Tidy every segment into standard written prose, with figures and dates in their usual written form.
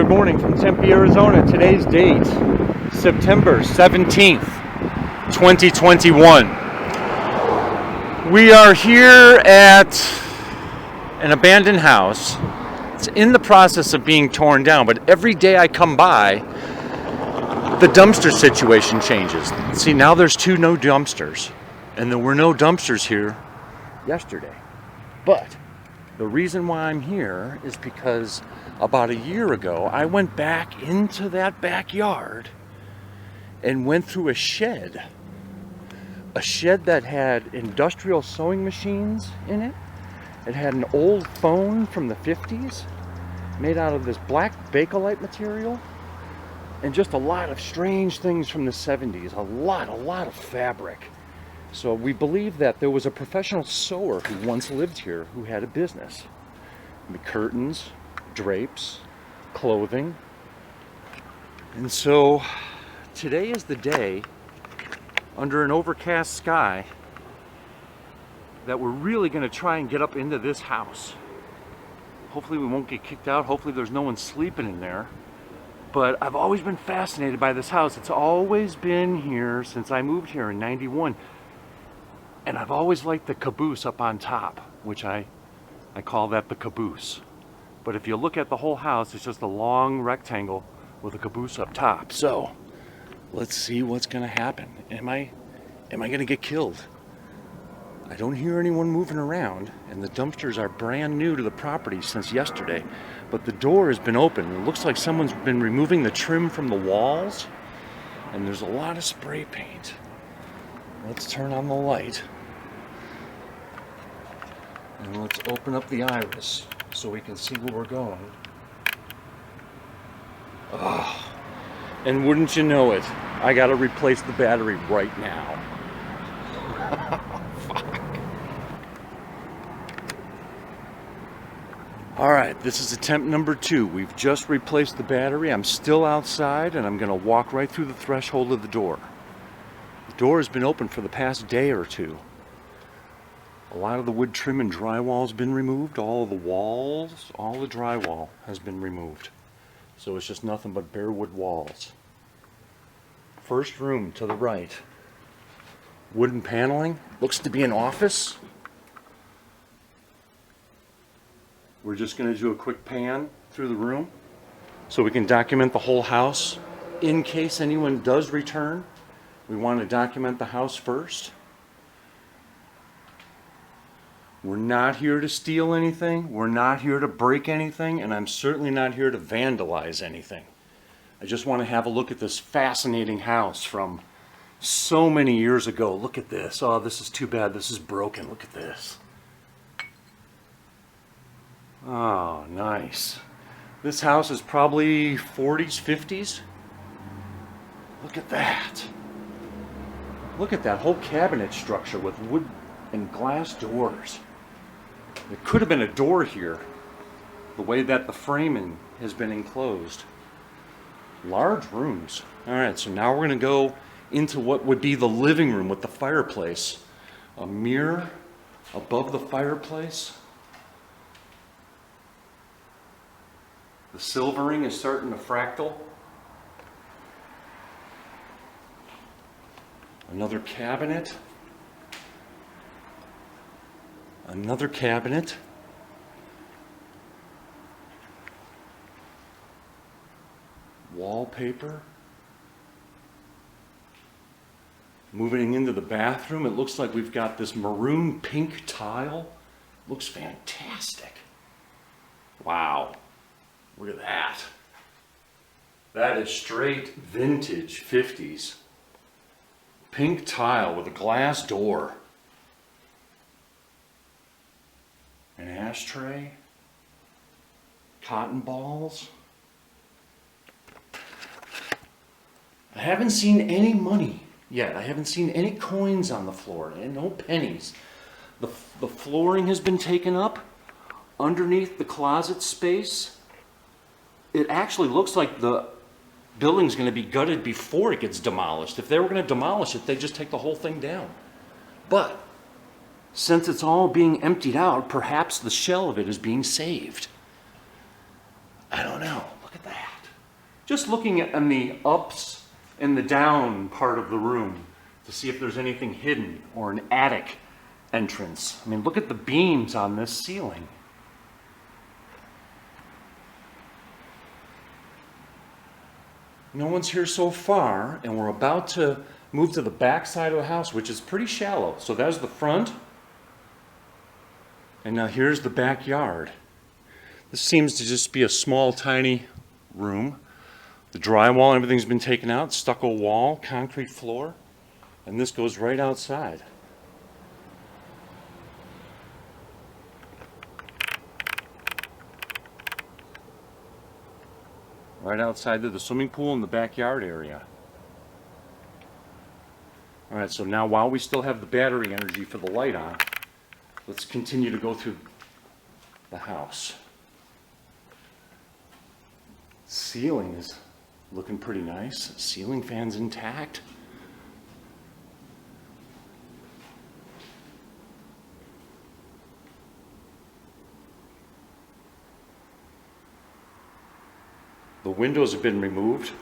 Good morning from Tempe, Arizona. Today's date, September 17th, 2021. We are here at an abandoned house. It's in the process of being torn down, but every day I come by, the dumpster situation changes. See, now there's no dumpsters, and there were no dumpsters here yesterday. But the reason why I'm here is because about a year ago, I went back into that backyard and went through a shed that had industrial sewing machines in it. It had an old phone from the 50s made out of this black Bakelite material, and just a lot of strange things from the 70s, a lot of fabric. So we believe that there was a professional sewer who once lived here who had a business. The curtains, drapes, clothing. And so today is the day, under an overcast sky, that we're really going to try and get up into this house. Hopefully we won't get kicked out. Hopefully there's no one sleeping in there. But I've always been fascinated by this house. It's always been here since I moved here in '91. And I've always liked the caboose up on top, which I call that the caboose. But if you look at the whole house, it's just a long rectangle with a caboose up top. So let's see what's gonna happen. Am I gonna get killed? I don't hear anyone moving around, and the dumpsters are brand new to the property since yesterday. But the door has been open. It looks like someone's been removing the trim from the walls, and there's a lot of spray paint. Let's turn on the light. And let's open up the iris so we can see where we're going. Oh, and wouldn't you know it, I gotta replace the battery right now. Fuck. Alright, this is attempt number 2. We've just replaced the battery. I'm still outside, and I'm gonna walk right through the threshold of the door. The door has been open for the past day or two. A lot of the wood trim and drywall has been removed. All of the walls, all the drywall has been removed. So it's just nothing but bare wood walls. First room to the right. Wooden paneling. Looks to be an office. We're just going to do a quick pan through the room so we can document the whole house. In case anyone does return, we want to document the house first. We're not here to steal anything, we're not here to break anything, and I'm certainly not here to vandalize anything. I just want to have a look at this fascinating house from so many years ago. Look at this. Oh, this is too bad. This is broken. Look at this. Oh, nice. This house is probably 40s, 50s. Look at that. Look at that whole cabinet structure with wood and glass doors. There could have been a door here, the way that the framing has been enclosed. Large rooms. All right, so now we're going to go into what would be the living room with the fireplace. A mirror above the fireplace. The silvering is starting to fractal. Another cabinet. Another cabinet. Wallpaper. Moving into the bathroom, it looks like we've got this maroon pink tile. Looks fantastic. Wow. Look at that. That is straight vintage 50s. Pink tile with a glass door. An ashtray. Cotton balls. I haven't seen any money yet. I haven't seen any coins on the floor, and no pennies. The flooring has been taken up underneath the closet space. It actually looks like the building's going to be gutted before it gets demolished. If they were going to demolish it, they'd just take the whole thing down. But since it's all being emptied out, perhaps the shell of it is being saved. I don't know. Look at that. just looking at on the ups and the down part of the room to see if there's anything hidden or an attic entrance. I mean, look at the beams on this ceiling. No one's here so far, and we're about to move to the back side of the house, which is pretty shallow. So there's the front, and now here's the backyard. This seems to just be a small, tiny room. The drywall and everything's been taken out, stucco wall, concrete floor, and this goes right outside. Right outside of the swimming pool in the backyard area. All right, so now while we still have the battery energy for the light on, let's continue to go through the house. Ceiling is looking pretty nice. Ceiling fan's intact. The windows have been removed.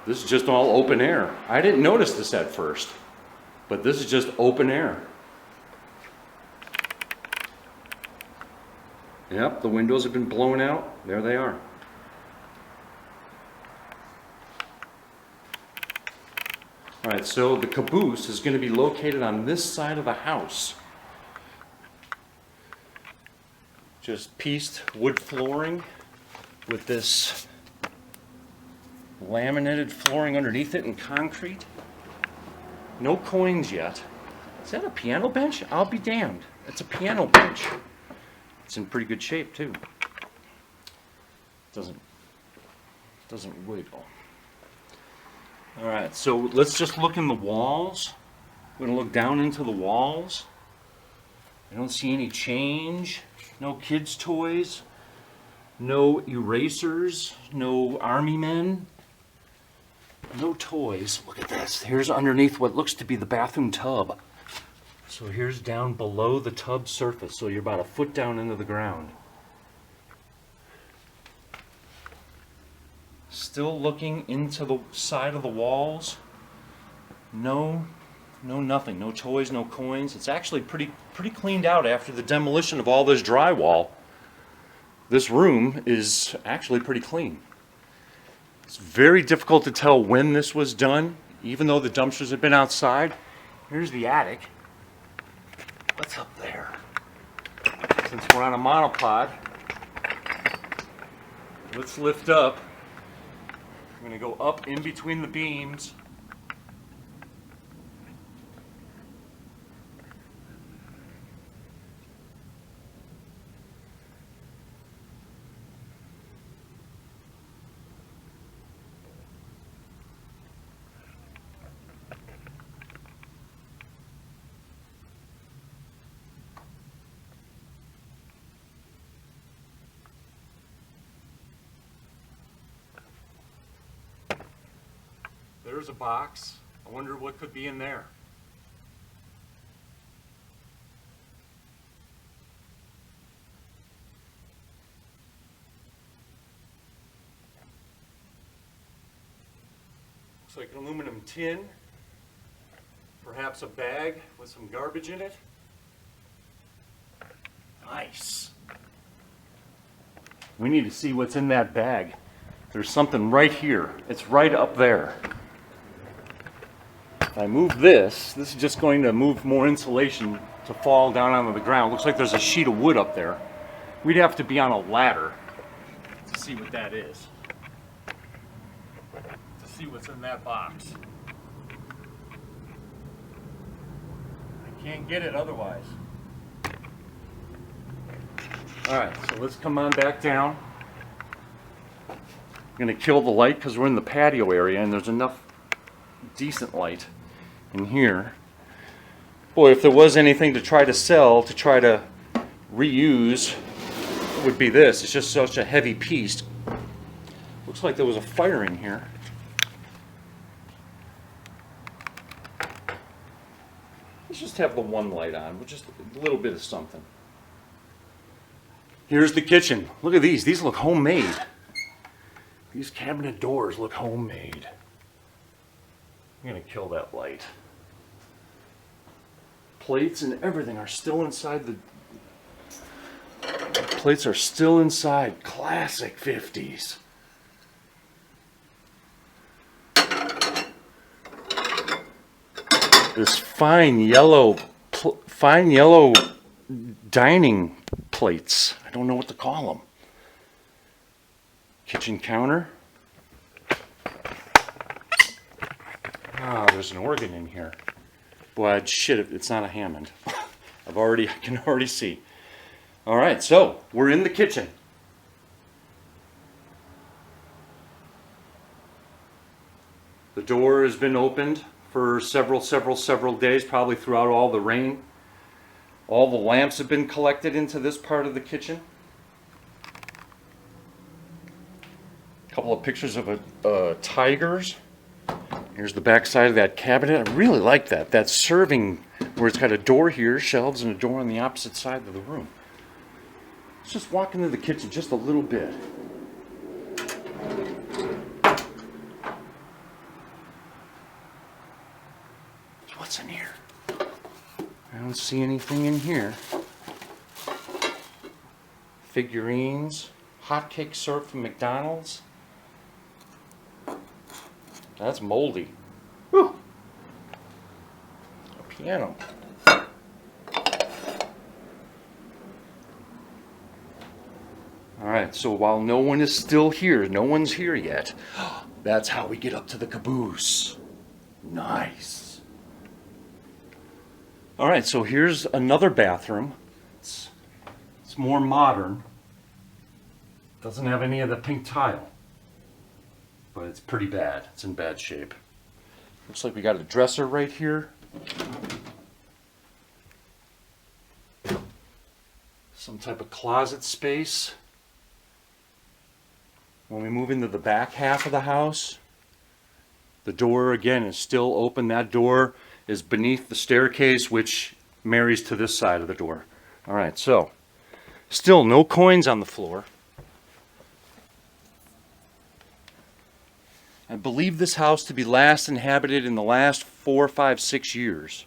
This is just all open air. I didn't notice this at first, but this is just open air. Yep, the windows have been blown out. There they are. All right, so the caboose is going to be located on this side of the house. Just pieced wood flooring with this laminated flooring underneath it and concrete. No coins yet. Is that a piano bench? I'll be damned. It's a piano bench. It's in pretty good shape too. Doesn't wiggle. All right, so let's just look in the walls. We're gonna look down into the walls. I don't see any change. No kids' toys. No erasers. No army men. No toys. Look at this. Here's underneath what looks to be the bathroom tub. So here's down below the tub surface. So you're about a foot down into the ground. Still looking into the side of the walls. No nothing. No toys, no coins. It's actually pretty cleaned out after the demolition of all this drywall. This room is actually pretty clean. It's very difficult to tell when this was done, even though the dumpsters have been outside. Here's the attic. What's up there? Since we're on a monopod, let's lift up. I'm going to go up in between the beams. There's a box. I wonder what could be in there. Looks like an aluminum tin. Perhaps a bag with some garbage in it. Nice. We need to see what's in that bag. There's something right here. It's right up there. If I move this is just going to move more insulation to fall down onto the ground. Looks like there's a sheet of wood up there. We'd have to be on a ladder to see what that is. To see what's in that box. I can't get it otherwise. Alright, so let's come on back down. I'm going to kill the light because we're in the patio area and there's enough decent light in here. Boy, if there was anything to try to sell, to try to reuse, it would be this. It's just such a heavy piece. Looks like there was a fire in here. Let's just have the one light on. Just a little bit of something. Here's the kitchen. Look at these. These look homemade. These cabinet doors look homemade. I'm gonna kill that light. Plates and everything are still inside the plates are still inside. Classic 50s. This fine yellow dining plates. I don't know what to call them. Kitchen counter. Ah, there's an organ in here. Boy, shit, it's not a Hammond. I can already see. All right, so we're in the kitchen. The door has been opened for several days, probably throughout all the rain. All the lamps have been collected into this part of the kitchen. A couple of pictures of tigers. Here's the back side of that cabinet. I really like that. That serving, where it's got a door here, shelves, and a door on the opposite side of the room. Let's just walk into the kitchen just a little bit. What's in here? I don't see anything in here. Figurines, hotcake syrup from McDonald's. That's moldy. Whew. A piano. Alright, so while no one is still here, no one's here yet, that's how we get up to the caboose. Nice. Alright, so here's another bathroom. It's more modern. Doesn't have any of the pink tile. But it's pretty bad. It's in bad shape. Looks like we got a dresser right here. Some type of closet space. When we move into the back half of the house, the door again is still open. That door is beneath the staircase, which marries to this side of the door. All right, so still no coins on the floor. I believe this house to be last inhabited in the last 4, 5, 6 years.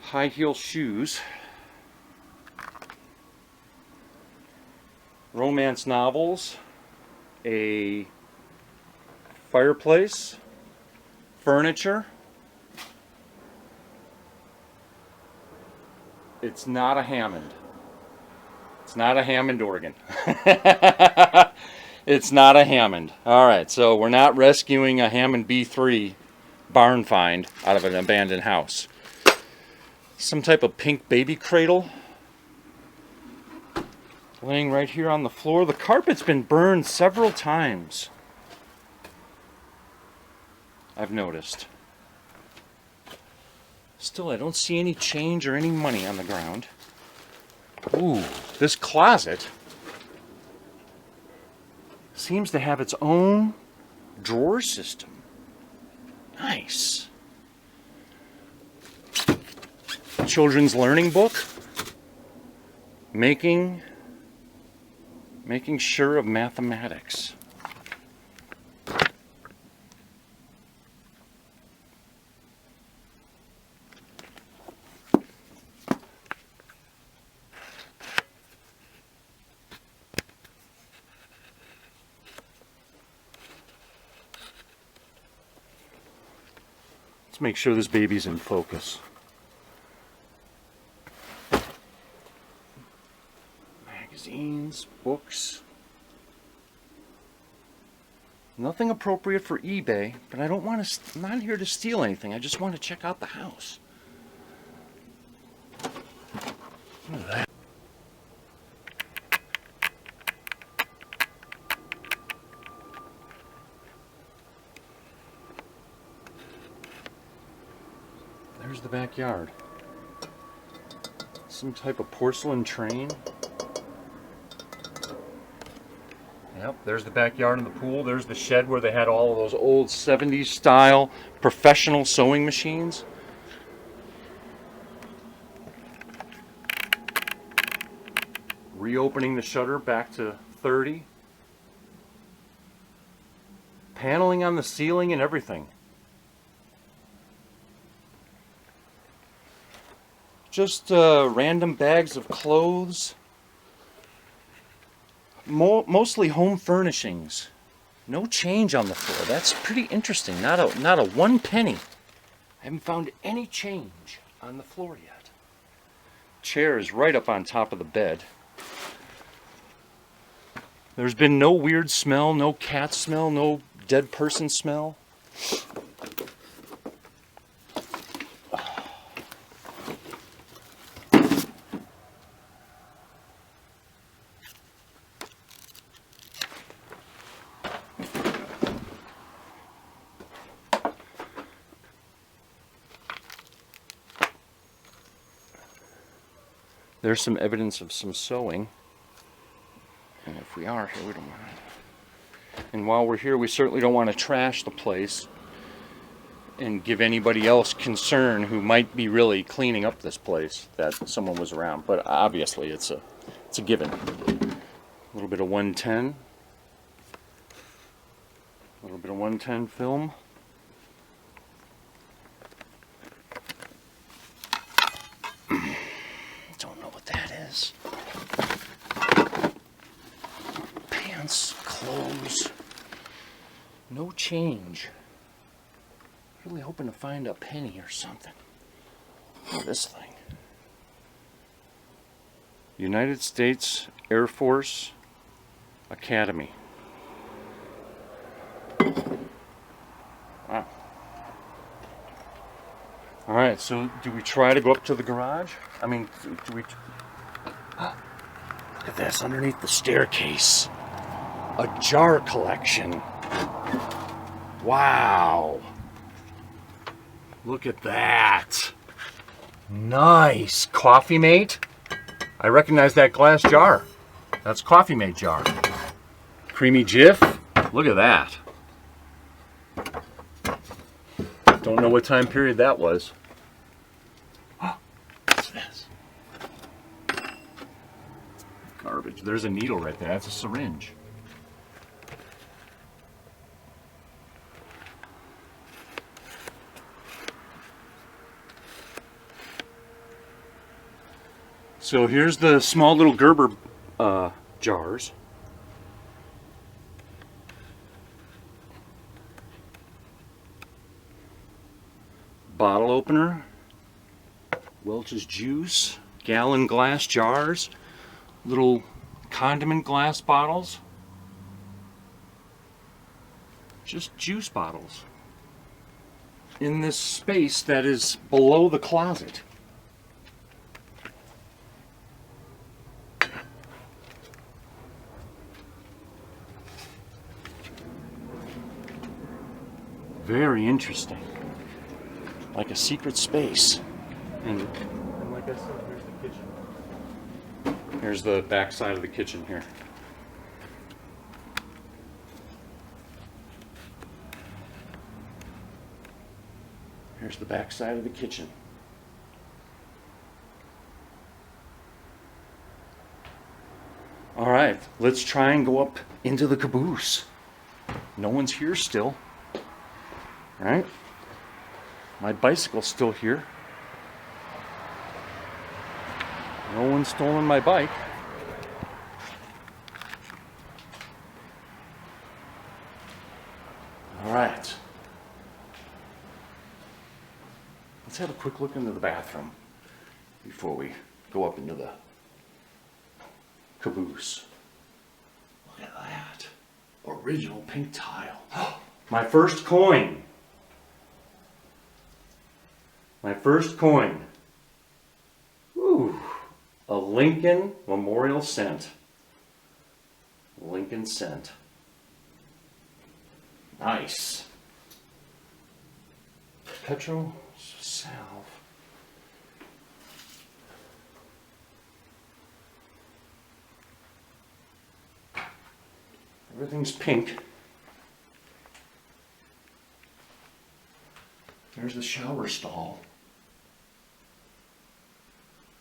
High heel shoes. Romance novels. A fireplace. Furniture. It's not a Hammond. It's not a Hammond organ. It's not a Hammond. Alright, so we're not rescuing a Hammond B3 barn find out of an abandoned house. Some type of pink baby cradle laying right here on the floor. The carpet's been burned several times, I've noticed. Still, I don't see any change or any money on the ground. Ooh, this closet seems to have its own drawer system. Nice. Children's learning book. Making sure of mathematics. Let's make sure this baby's in focus. Magazines, books. Nothing appropriate for eBay, but I don't want to. I'm not here to steal anything. I just want to check out the house. Look at that. There's the backyard. Some type of porcelain train. Yep, there's the backyard and the pool. There's the shed where they had all of those old 70s style professional sewing machines. Reopening the shutter back to 30. paneling on the ceiling and everything. Just random bags of clothes. Mostly home furnishings. No change on the floor. That's pretty interesting. Not a 1 penny. I haven't found any change on the floor yet. Chair is right up on top of the bed. There's been no weird smell, no cat smell, no dead person smell. There's some evidence of some sewing. And if we are here, we don't want to. And while we're here, we certainly don't want to trash the place and give anybody else concern who might be really cleaning up this place that someone was around. But obviously, it's a given. A little bit of 110. A little bit of 110 film. Pants, clothes, no change. Really hoping to find a penny or something. Look at this thing. United States Air Force Academy. Wow. All right, so do we try to go up to the garage? I mean, do we... Look at this, underneath the staircase. A jar collection. Wow. Look at that. Nice. Coffee Mate. I recognize that glass jar. That's Coffee Mate jar. Creamy Jif. Look at that. Don't know what time period that was. What's this? Garbage. There's a needle right there. That's a syringe. So here's the small little Gerber jars. Bottle opener. Welch's juice. Gallon glass jars. Little condiment glass bottles. Just juice bottles. In this space that is below the closet. Very interesting. Like a secret space. And like I said, here's the kitchen. Here's the back side of the kitchen here. Here's the back side of the kitchen. All right, let's try and go up into the caboose. No one's here still. Right? My bicycle's still here. No one's stolen my bike. All right. Let's have a quick look into the bathroom before we go up into the caboose. Look at that. Original pink tile. My first coin. My first coin. Ooh, a Lincoln Memorial cent. Lincoln cent. Nice. Petro salve. Everything's pink. There's the shower stall.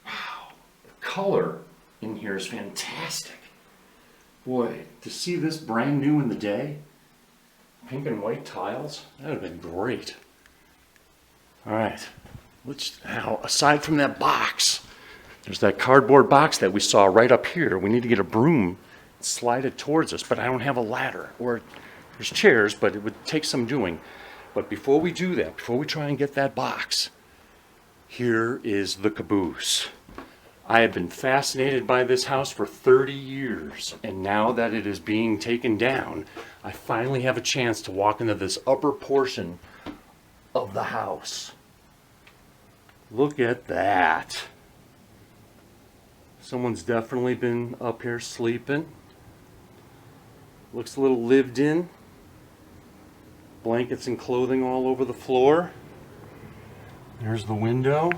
Wow, the color in here is fantastic. Boy, to see this brand new in the day, Pink and white tiles? That would have been great. All right. Now, aside from that box, there's that cardboard box that we saw right up here. We need to get a broom and slide it towards us, but I don't have a ladder. Or there's chairs, but it would take some doing. But before we do that, before we try and get that box, here is the caboose. I have been fascinated by this house for 30 years, and now that it is being taken down, I finally have a chance to walk into this upper portion of the house. Look at that. Someone's definitely been up here sleeping. Looks a little lived in. Blankets and clothing all over the floor. There's the window.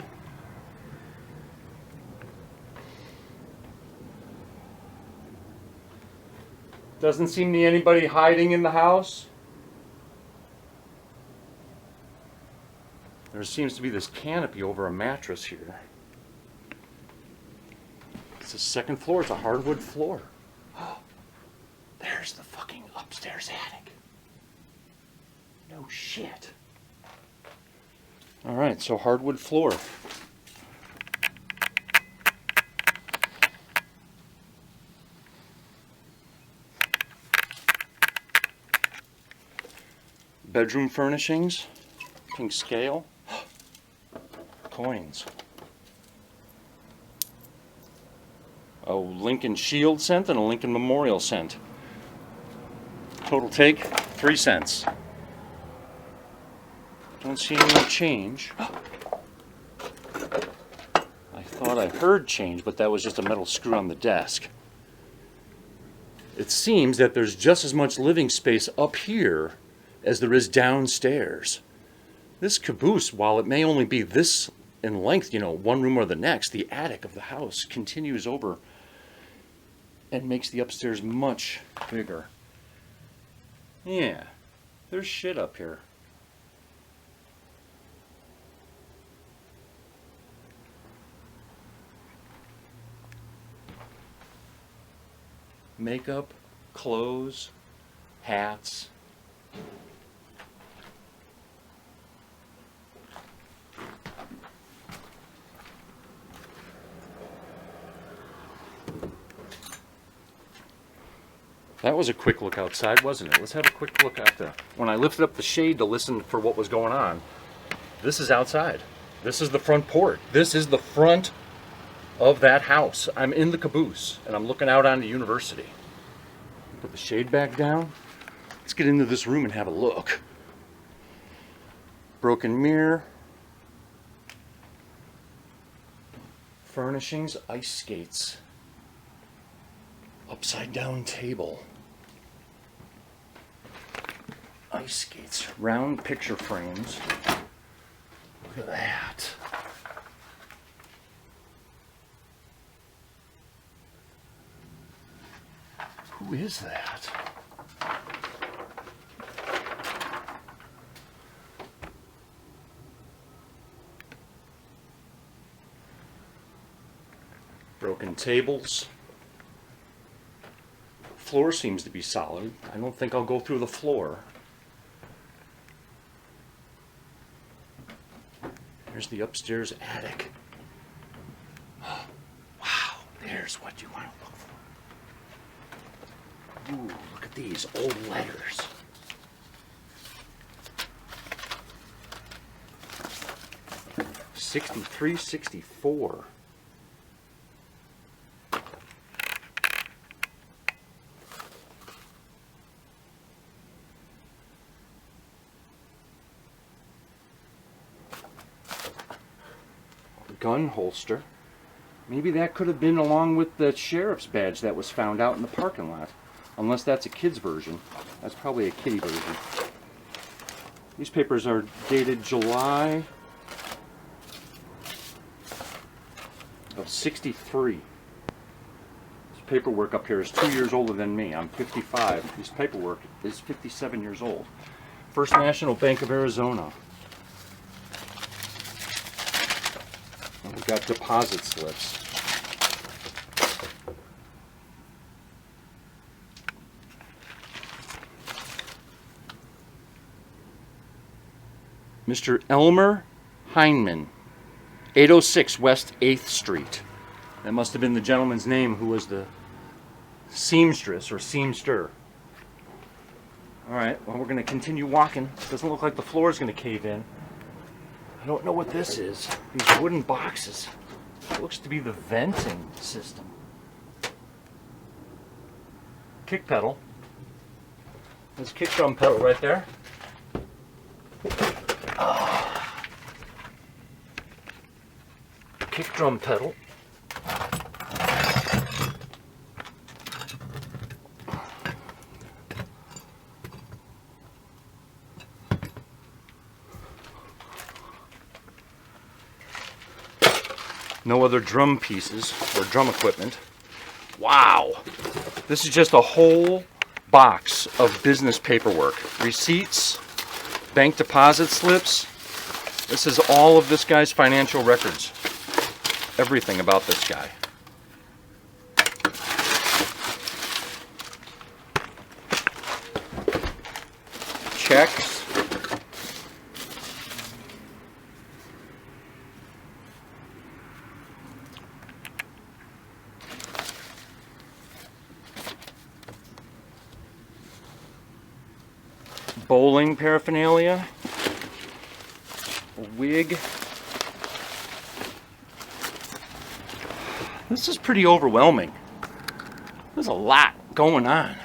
Doesn't seem to be anybody hiding in the house. There seems to be this canopy over a mattress here. It's the second floor. It's a hardwood floor. Oh, there's the fucking upstairs attic. No shit. All right, so hardwood floor. Bedroom furnishings, pink scale, coins. A Lincoln Shield cent and a Lincoln Memorial cent. Total take, 3 cents. Don't see any more change. I thought I heard change, but that was just a metal screw on the desk. It seems that there's just as much living space up here as there is downstairs. This caboose, while it may only be this in length, one room or the next, the attic of the house continues over and makes the upstairs much bigger. Yeah, there's shit up here. Makeup, clothes, hats. That was a quick look outside, wasn't it? Let's have a quick look out there. When I lifted up the shade to listen for what was going on, this is outside. This is the front porch. This is the front of that house. I'm in the caboose, and I'm looking out onto University. Put the shade back down. Let's get into this room and have a look. Broken mirror. Furnishings, ice skates. Upside down table. Ice skates, round picture frames. Look at that. Who is that? Broken tables. Floor seems to be solid. I don't think I'll go through the floor. Here's the upstairs attic. Oh, wow, there's what you want to look for. Ooh, look at these old letters. '63, '64. Gun holster. Maybe that could have been along with the sheriff's badge that was found out in the parking lot. Unless that's a kid's version. That's probably a kiddie version. These papers are dated July of '63. This paperwork up here is 2 years older than me. I'm 55. This paperwork is 57 years old. First National Bank of Arizona. We've got deposit slips. Mr. Elmer Heineman, 806 West 8th Street. That must have been the gentleman's name who was the seamstress or seamster. Alright, well, we're going to continue walking. Doesn't look like the floor is going to cave in. I don't know what this is. These wooden boxes. It looks to be the venting system. Kick pedal. There's a kick drum pedal right there. Kick drum pedal. No other drum pieces or drum equipment. Wow! This is just a whole box of business paperwork. Receipts, bank deposit slips. This is all of this guy's financial records. Everything about this guy. Checks. Bowling paraphernalia, a wig. This is pretty overwhelming. There's a lot going on.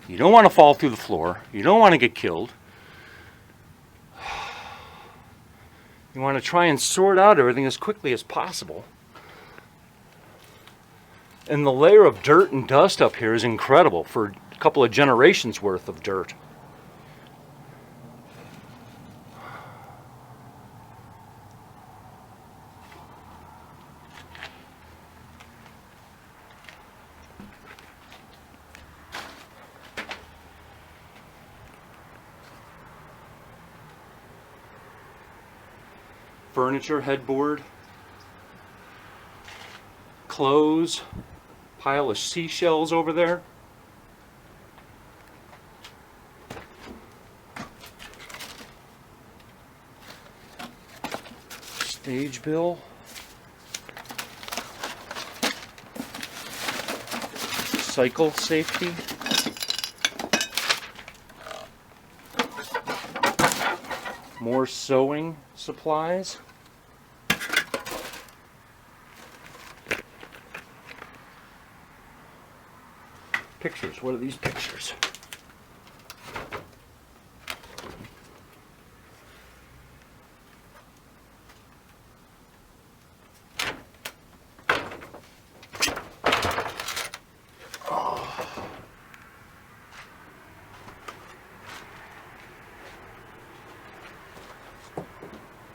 You don't want to fall through the floor. You don't want to get killed. You want to try and sort out everything as quickly as possible. And the layer of dirt and dust up here is incredible for a couple of generations worth of dirt. Furniture, headboard, clothes, pile of seashells over there. Stage bill. Cycle safety. More sewing supplies. Pictures. What are these pictures?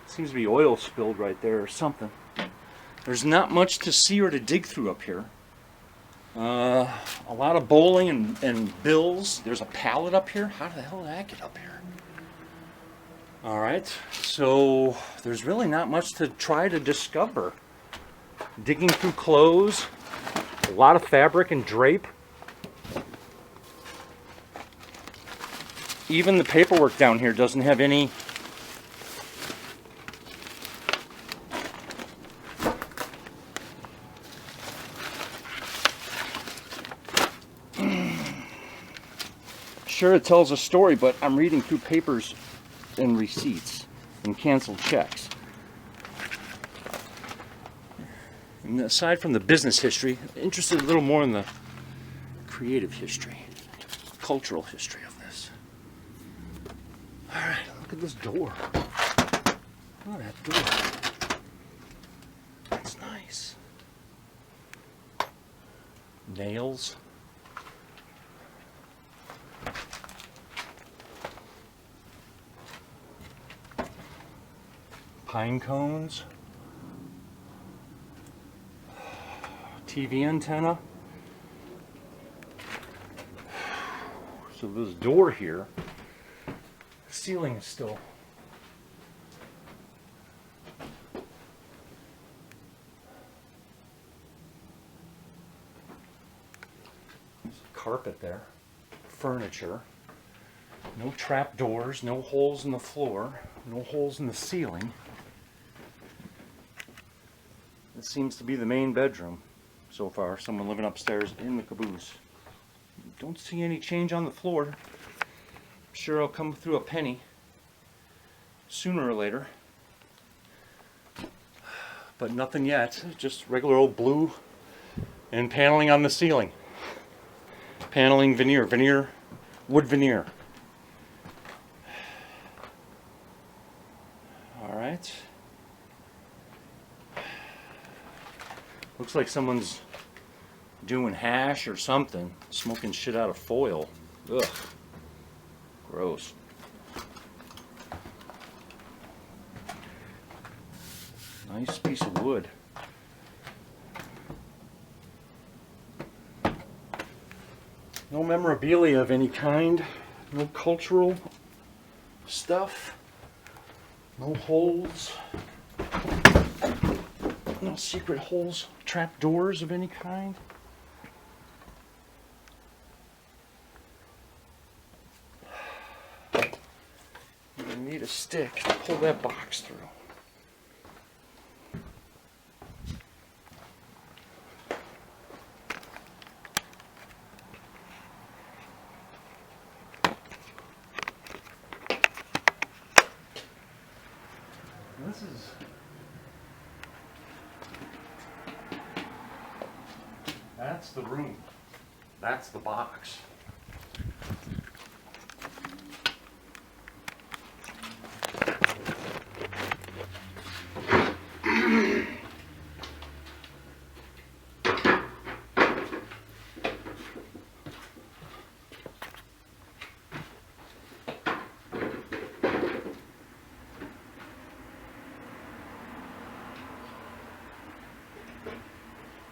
Seems to be oil spilled right there or something. There's not much to see or to dig through up here. A lot of bowling and bills. There's a pallet up here. How the hell did that get up here? Alright, so there's really not much to try to discover. Digging through clothes. A lot of fabric and drape. Even the paperwork down here doesn't have any sure it tells a story, but I'm reading through papers and receipts and canceled checks. And aside from the business history, I'm interested a little more in the creative history, cultural history of this. Alright, look at this door. Look at that door. That's nice. Nails. Pine cones, TV antenna. So this door here, the ceiling is still there's a carpet there, furniture. No trap doors, no holes in the floor, no holes in the ceiling. This seems to be the main bedroom so far. Someone living upstairs in the caboose. Don't see any change on the floor. I'm sure I'll come through a penny sooner or later. But nothing yet. Just regular old blue and paneling on the ceiling. Paneling veneer, wood veneer. All right. Looks like someone's doing hash or something, smoking shit out of foil. Ugh. Gross. Nice piece of wood. No memorabilia of any kind. No cultural stuff. No holes. No secret holes, trap doors of any kind. You're gonna need a stick to pull that box through. That's the room. That's the box.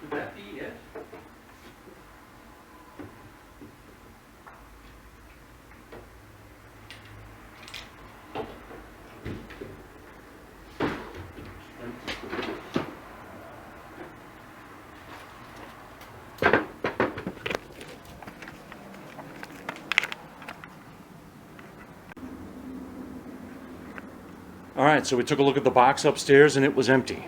Could that be it? All right, so we took a look at the box upstairs and it was empty.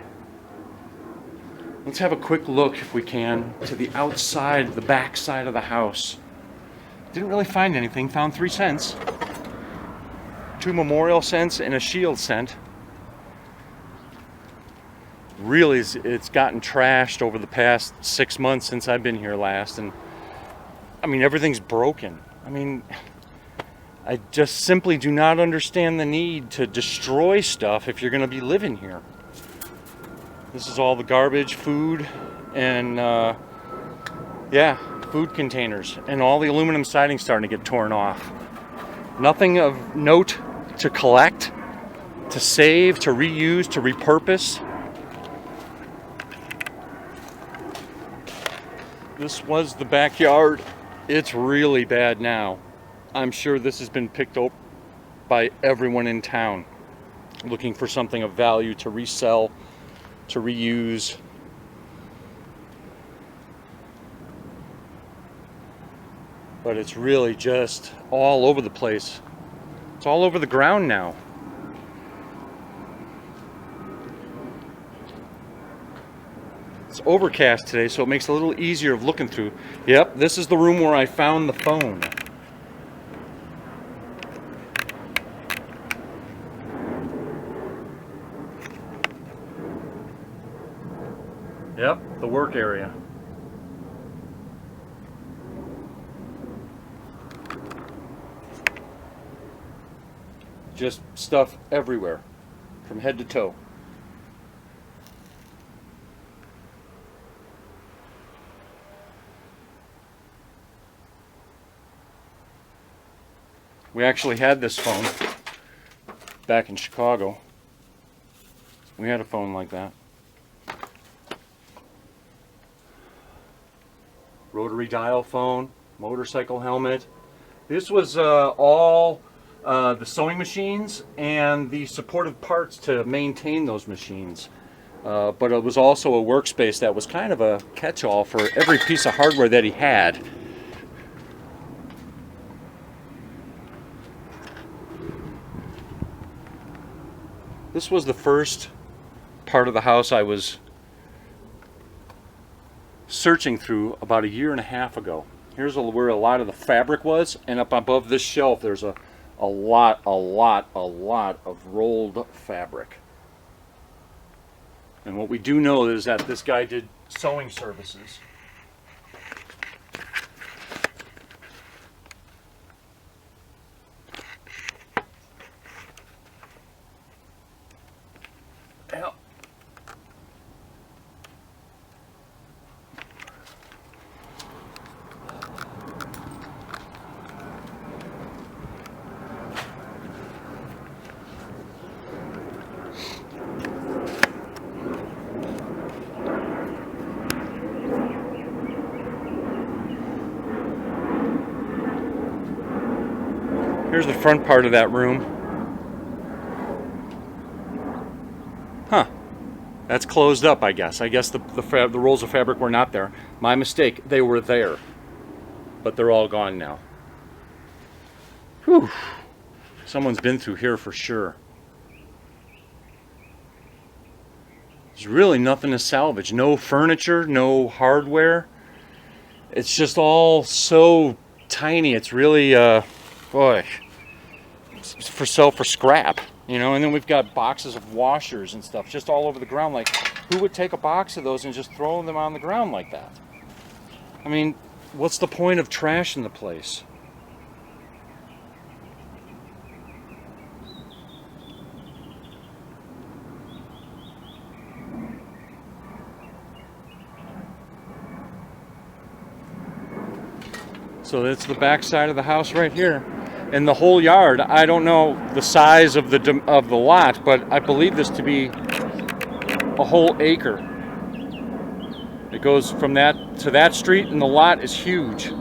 Let's have a quick look, if we can, to the outside, the back side of the house. Didn't really find anything, found 3 cents. 2 memorial cents and a shield cent. Really, it's gotten trashed over the past 6 months since I've been here last, and I mean, everything's broken. I mean, I just simply do not understand the need to destroy stuff if you're going to be living here. This is all the garbage, food, and yeah, food containers, and all the aluminum siding starting to get torn off. Nothing of note to collect, to save, to reuse, to repurpose. This was the backyard. It's really bad now. I'm sure this has been picked up by everyone in town looking for something of value to resell, to reuse. But it's really just all over the place. It's all over the ground now. It's overcast today, so it makes it a little easier of looking through. Yep, this is the room where I found the phone. Yep, the work area. Just stuff everywhere, from head to toe. We actually had this phone back in Chicago. We had a phone like that. Rotary dial phone, motorcycle helmet. This was all the sewing machines and the supportive parts to maintain those machines. But it was also a workspace that was kind of a catch-all for every piece of hardware that he had. This was the first part of the house I was searching through about a year and a half ago. Here's where a lot of the fabric was, and up above this shelf there's a lot of rolled fabric. And what we do know is that this guy did sewing services. Yeah. Here's the front part of that room. Huh. That's closed up, I guess. I guess the rolls of fabric were not there. My mistake. They were there. But they're all gone now. Whew. Someone's been through here for sure. There's really nothing to salvage. No furniture, no hardware. It's just all so tiny. It's really, boy, for scrap, you know. And then we've got boxes of washers and stuff just all over the ground. Like, who would take a box of those and just throw them on the ground like that? I mean, what's the point of trash in the place? So that's the back side of the house right here. And the whole yard, I don't know the size of the lot, but I believe this to be a whole acre. It goes from that to that street, and the lot is huge.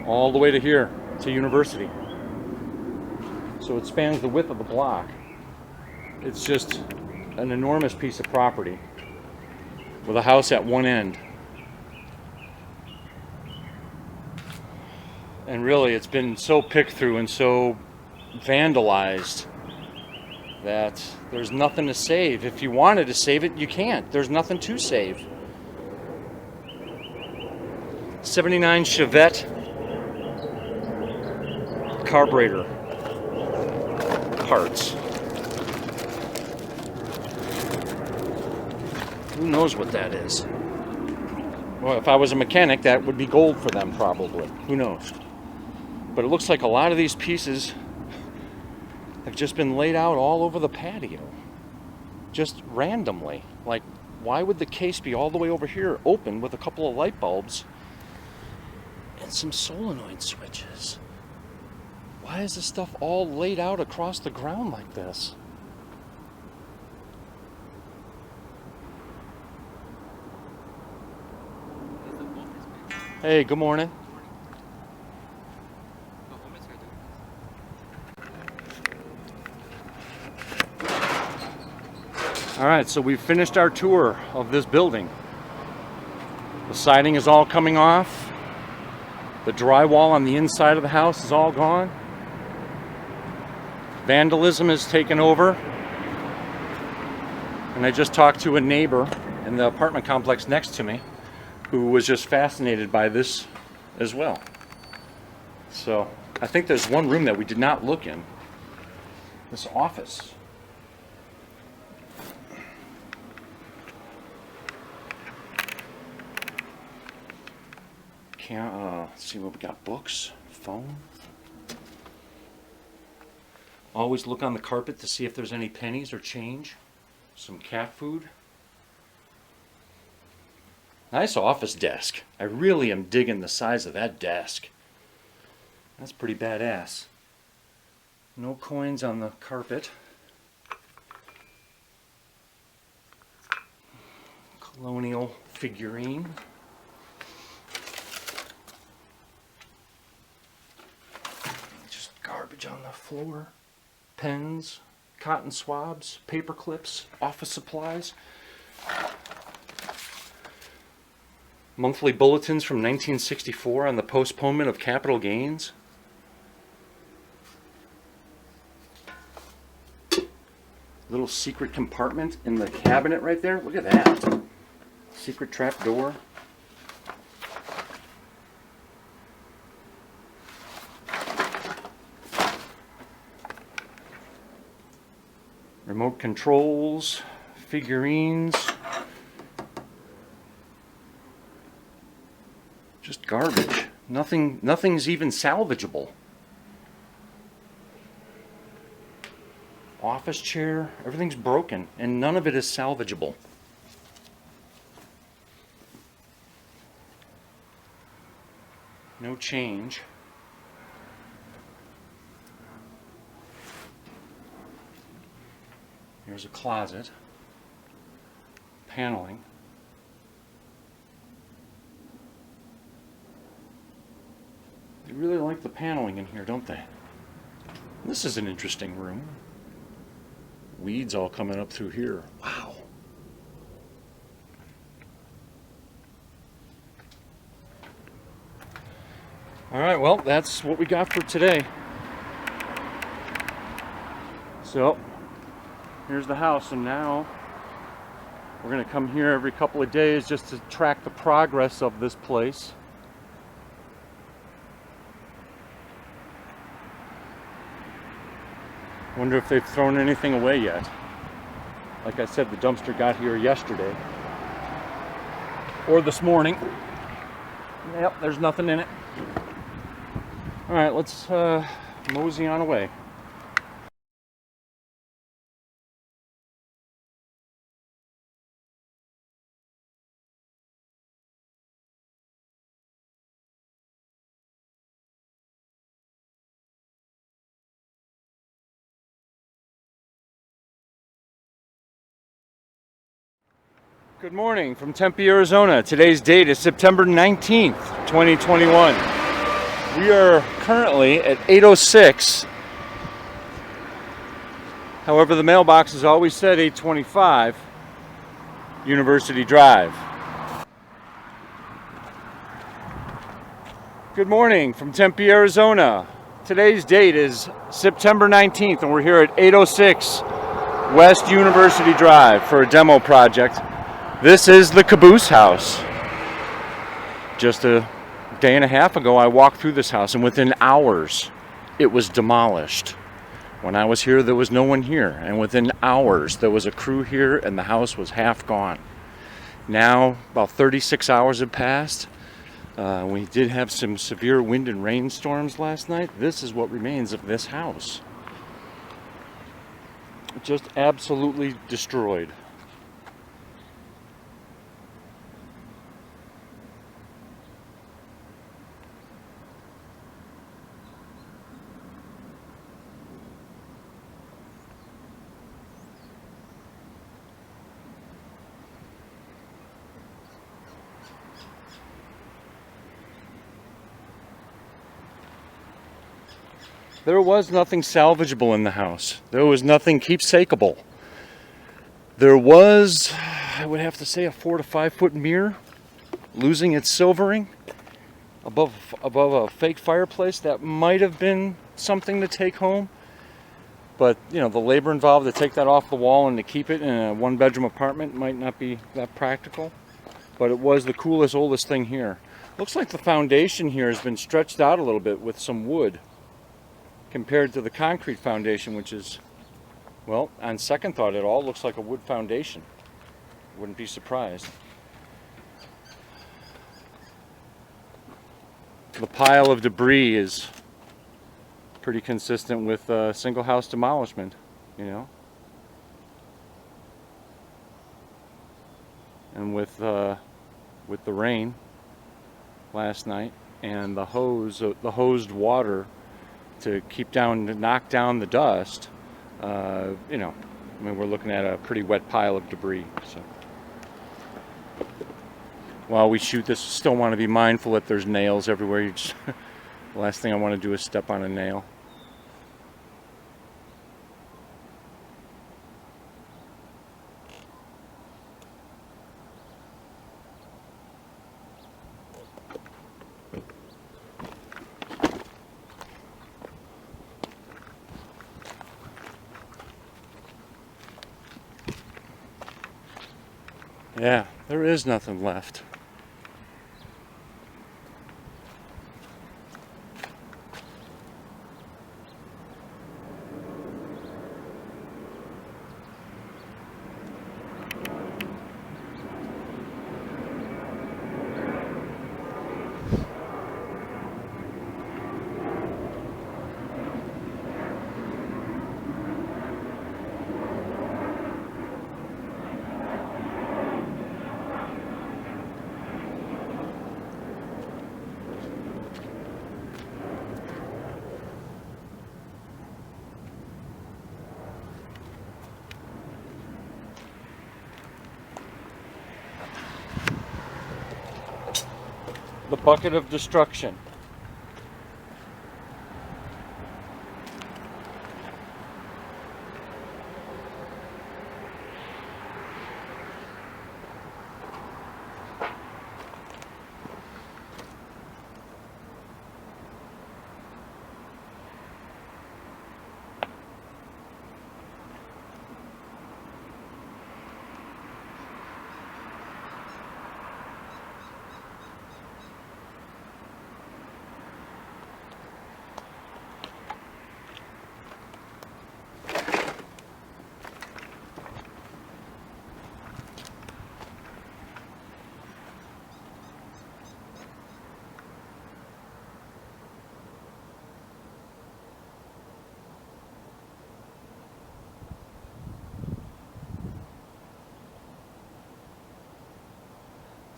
All the way to here, to University. So it spans the width of the block. It's just an enormous piece of property with a house at one end. And really, it's been so picked through and so vandalized that there's nothing to save. If you wanted to save it, you can't. There's nothing to save. 79 Chevette carburetor parts. Who knows what that is? Well, if I was a mechanic, that would be gold for them probably. Who knows? But it looks like a lot of these pieces have just been laid out all over the patio. Just randomly. Like, why would the case be all the way over here open with a couple of light bulbs and some solenoid switches? Why is this stuff all laid out across the ground like this? Hey, good morning. All right, so we've finished our tour of this building. The siding is all coming off. The drywall on the inside of the house is all gone. Vandalism has taken over. And I just talked to a neighbor in the apartment complex next to me who was just fascinated by this as well. So I think there's one room that we did not look in. This office. Let's see what we got. Books, phone. Always look on the carpet to see if there's any pennies or change. Some cat food. Nice office desk. I really am digging the size of that desk. That's pretty badass. No coins on the carpet. Colonial figurine. Just garbage on the floor. Pens, cotton swabs, paper clips, office supplies. Monthly bulletins from 1964 on the postponement of capital gains. Little secret compartment in the cabinet right there. Look at that. Secret trap door. Remote controls, figurines. Just garbage. Nothing's even salvageable. Office chair, everything's broken, and none of it is salvageable. No change. Here's a closet. Paneling. They really like the paneling in here, don't they? This is an interesting room. Weeds all coming up through here. Wow. All right, well, that's what we got for today. So, here's the house, and now we're going to come here every couple of days just to track the progress of this place. Wonder if they've thrown anything away yet. Like I said, the dumpster got here yesterday. Or this morning. Yep, there's nothing in it. Alright, let's mosey on away. Good morning from Tempe, Arizona. Today's date is September 19th, 2021. We are currently at 8:06. However, the mailbox has always said 825 University Drive. Good morning from Tempe, Arizona. Today's date is September 19th, and we're here at 806 West University Drive for a demo project. This is the Caboose House. Just a day and a half ago, I walked through this house, and within hours, it was demolished. When I was here, there was no one here, and within hours, there was a crew here, and the house was half gone. Now, about 36 hours have passed. We did have some severe wind and rainstorms last night. This is what remains of this house. Just absolutely destroyed. There was nothing salvageable in the house. There was nothing keepsakeable. There was, I would have to say, a 4 to 5 foot mirror losing its silvering above a fake fireplace. That might have been something to take home. But, you know, the labor involved to take that off the wall and to keep it in a one-bedroom apartment might not be that practical. But it was the coolest, oldest thing here. Looks like the foundation here has been stretched out a little bit with some wood, compared to the concrete foundation, which is, well, on second thought, it all looks like a wood foundation. Wouldn't be surprised. The pile of debris is pretty consistent with single house demolishment, you know. And with the rain last night and the hosed water to knock down the dust, you know, I mean, we're looking at a pretty wet pile of debris. So, while we shoot this, still want to be mindful that there's nails everywhere. The last thing I want to do is step on a nail. Yeah, there is nothing left. The bucket of destruction.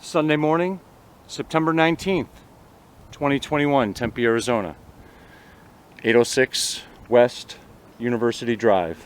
Sunday morning, September 19th, 2021, Tempe, Arizona. 806 West University Drive.